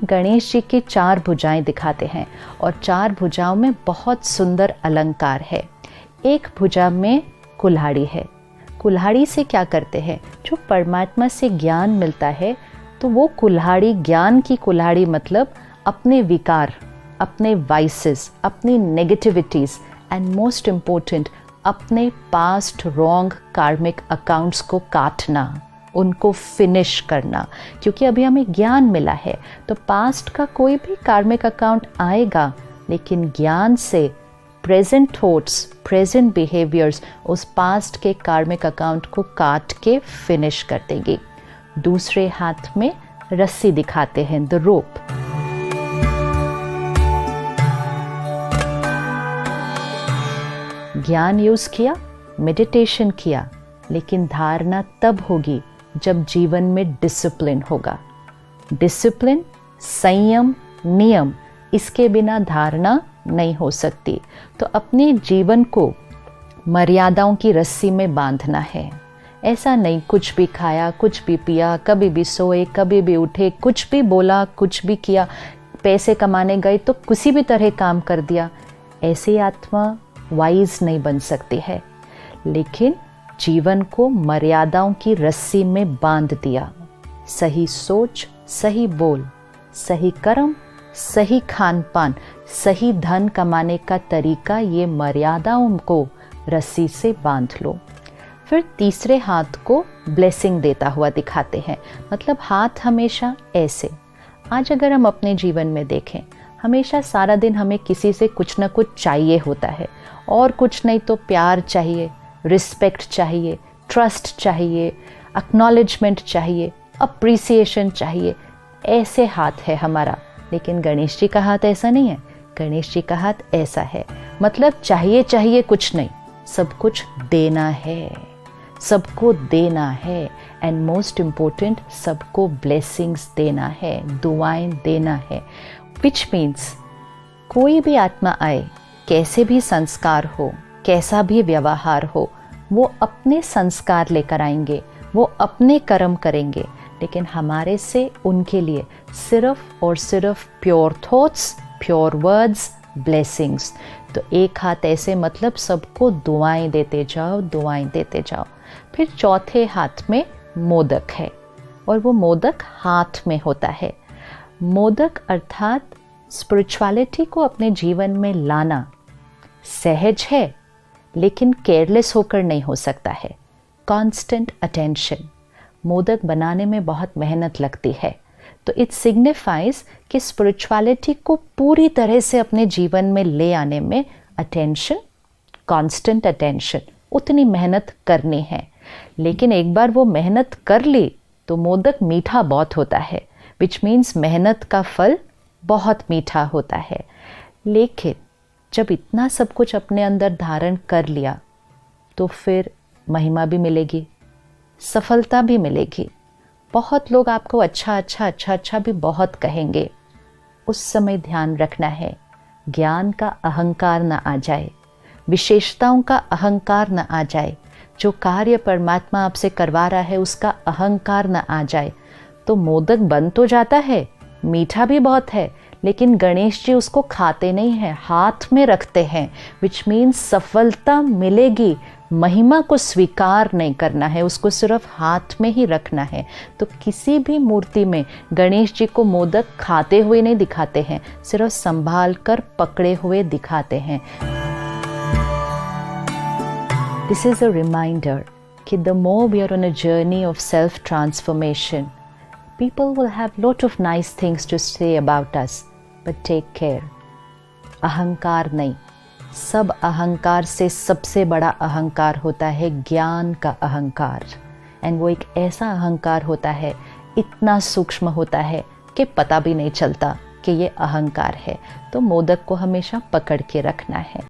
गणेश जी की 4 भुजाएं दिखाते हैं और 4 भुजाओं में बहुत सुंदर अलंकार है। एक भुजा में कुल्हाड़ी है। कुल्हाड़ी से क्या करते हैं? जो परमात्मा से ज्ञान मिलता है, तो वो कुल्हाड़ी, ज्ञान की कुल्हाड़ी मतलब अपने विकार, अपने वाइसेस, अपनी नेगेटिविटीज़ एंड मोस्ट इम्पोर्टेंट अपने पास्ट रॉन्ग कार्मिक अकाउंट्स को काटना, उनको फिनिश करना। क्योंकि अभी हमें ज्ञान मिला है तो पास्ट का कोई भी कार्मिक अकाउंट आएगा, लेकिन ज्ञान से प्रेजेंट थॉट्स, प्रेजेंट बिहेवियर्स उस पास्ट के कार्मिक अकाउंट को काट के फिनिश कर देंगे। दूसरे हाथ में रस्सी दिखाते हैं, द रोप। ज्ञान यूज किया, मेडिटेशन किया, लेकिन धारणा तब होगी जब जीवन में डिसिप्लिन होगा। डिसिप्लिन, संयम, नियम, इसके बिना धारणा नहीं हो सकती। तो अपने जीवन को मर्यादाओं की रस्सी में बांधना है। ऐसा नहीं कुछ भी खाया, कुछ भी पिया, कभी भी सोए, कभी भी उठे, कुछ भी बोला, कुछ भी किया, पैसे कमाने गए तो किसी भी तरह काम कर दिया। ऐसी आत्मा वाइज नहीं बन सकती है। लेकिन जीवन को मर्यादाओं की रस्सी में बांध दिया। सही सोच, सही बोल, सही कर्म, सही खान पान, सही धन कमाने का तरीका, ये मर्यादाओं को रस्सी से बांध लो। फिर तीसरे हाथ को ब्लेसिंग देता हुआ दिखाते हैं। मतलब हाथ हमेशा ऐसे। आज अगर हम अपने जीवन में देखें, हमेशा सारा दिन हमें किसी से कुछ ना कुछ चाहिए होता है, और कुछ नहीं तो प्यार चाहिए, रिस्पेक्ट चाहिए, ट्रस्ट चाहिए, एक्नॉलेजमेंट चाहिए, अप्रिसिएशन चाहिए। ऐसे हाथ है हमारा। लेकिन गणेश जी का हाथ ऐसा नहीं है। गणेश जी का हाथ ऐसा है। मतलब चाहिए चाहिए कुछ नहीं, सब कुछ देना है, सबको देना है, एंड मोस्ट इम्पोर्टेंट सबको ब्लेसिंग्स देना है, दुआएं देना है। विच मीन्स कोई भी आत्मा आए, कैसे भी संस्कार हो, कैसा भी व्यवहार हो, वो अपने संस्कार लेकर आएंगे, वो अपने कर्म करेंगे, लेकिन हमारे से उनके लिए सिर्फ और सिर्फ pure thoughts, pure words, blessings. तो एक हाथ ऐसे, मतलब सबको दुआएं देते जाओ, दुआएं देते जाओ। फिर चौथे हाथ में मोदक है, और वो मोदक हाथ में होता है। मोदक अर्थात स्पिरिचुअलिटी को अपने जीवन में लाना सहज है, लेकिन केयरलेस होकर नहीं हो सकता है। Constant attention. मोदक बनाने में बहुत मेहनत लगती है, तो इट सिग्निफाइज कि स्पिरिचुअलिटी को पूरी तरह से अपने जीवन में ले आने में अटेंशन, कांस्टेंट अटेंशन, उतनी मेहनत करनी है। लेकिन एक बार वो मेहनत कर ली तो मोदक मीठा बहुत होता है, विच मीन्स मेहनत का फल बहुत मीठा होता है। लेकिन जब इतना सब कुछ अपने अंदर धारण कर लिया तो फिर महिमा भी मिलेगी, सफलता भी मिलेगी। बहुत लोग आपको अच्छा अच्छा अच्छा अच्छा भी बहुत कहेंगे। उस समय ध्यान रखना है ज्ञान का अहंकार न आ जाए, विशेषताओं का अहंकार न आ जाए, जो कार्य परमात्मा आपसे करवा रहा है उसका अहंकार न आ जाए। तो मोदक बन तो जाता है, मीठा भी बहुत है, लेकिन गणेश जी उसको खाते नहीं हैं, हाथ में रखते हैं, विच मीन्स सफलता मिलेगी। महिमा को स्वीकार नहीं करना है, उसको सिर्फ हाथ में ही रखना है। तो किसी भी मूर्ति में गणेश जी को मोदक खाते हुए नहीं दिखाते हैं, सिर्फ संभाल कर पकड़े हुए दिखाते हैं। दिस इज अ रिमाइंडर कि the more we are on a journey of self transformation, people will have lot of nice things to say about us, but take care. अहंकार नहीं, सब अहंकार से सबसे बड़ा अहंकार होता है ज्ञान का अहंकार। एंड वो एक ऐसा अहंकार होता है, इतना सूक्ष्म होता है कि पता भी नहीं चलता कि ये अहंकार है। तो मोदक को हमेशा पकड़ के रखना है।